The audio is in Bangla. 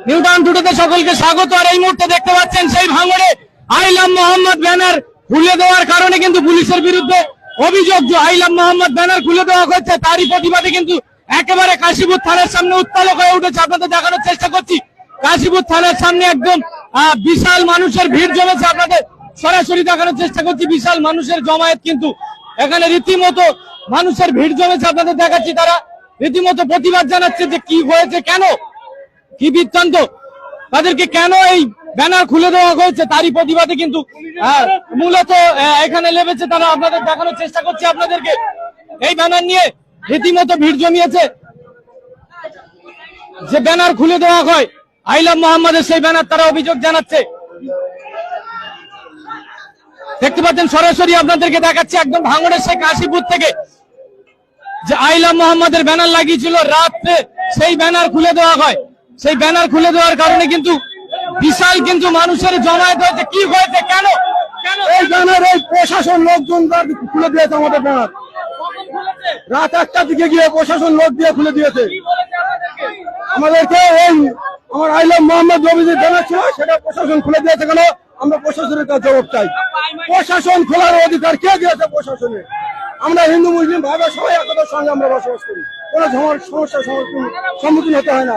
নিউটাউন টুডেতে সকলকে স্বাগত। আর এই মুহূর্তে দেখতে পাচ্ছেন সেই ভাঙড়ে আই লাভ মোহাম্মদ ব্যানার খুলে দেওয়ার কারণে কিন্তু পুলিশের বিরুদ্ধে অভিযোগ যে আই লাভ মোহাম্মদ ব্যানার খুলে দেওয়া হচ্ছে, তারই প্রতিবাদে কিন্তু একেবারে কাশীপুর থানার সামনে উত্তালক হয়ে উঠেছে। আপনাদের দেখানোর চেষ্টা করছি কাশীপুর থানার সামনে একদম বিশাল মানুষের ভিড় জমেছে। আপনাদের সরাসরি দেখানোর চেষ্টা করছি বিশাল মানুষের জমায়েত, কিন্তু এখানে রীতিমতো মানুষের ভিড় জমেছে। আপনাদের দেখাচ্ছি তারা রীতিমতো প্রতিবাদ জানাচ্ছে যে কি হয়েছে, কেন, কি বৃত্তান্ত, তাদেরকে কেন এই ব্যানার খুলে দেওয়া হয়েছে, তারই প্রতিবাদে কিন্তু মূলত এখানে লেগেছে তারা। আপনাদের দেখানোর চেষ্টা করছি আপনাদেরকে এই ব্যানার নিয়ে রীতিমতো ভিড় জমিয়েছে। যে ব্যানার খুলে দেওয়া হয় আই লাভ মোহাম্মদের, সেই ব্যানার তারা অভিযোগ জানাচ্ছে। দেখতে পাচ্ছেন সরাসরি আপনাদেরকে দেখাচ্ছি একদম ভাঙড়ের সেই কাশীপুর থেকে যে আই লাভ মোহাম্মদের ব্যানার লাগিয়েছিল রাত্রে, সেই ব্যানার খুলে দেওয়া হয়। সেই ব্যানার খুলে দেওয়ার কারণে কিন্তু বিশাল কিন্তু মানুষের জমায়েত হয়েছে। কি হয়েছে, কেন এই ব্যানার এই প্রশাসন লোকজন খুলে দিয়েছে আমাদের ব্যানার। রাত 1টার দিকে গিয়ে প্রশাসন লোক দিয়ে খুলে দিয়েছে আমাদেরকে। এই আমার আই লাভ মোহাম্মদ রবিজির ব্যানার ছিল, সেটা প্রশাসন খুলে দিয়েছে। কেন? আমরা প্রশাসনের কাছে জবাব চাই। প্রশাসন খোলার অধিকার কে দিয়েছে প্রশাসনে? আমরা হিন্দু মুসলিম ভাইরা সবাই একতার সঙ্গে আমরা বসবাস করি, কোনো সমস্যার সম্মুখীন হতে হয় না।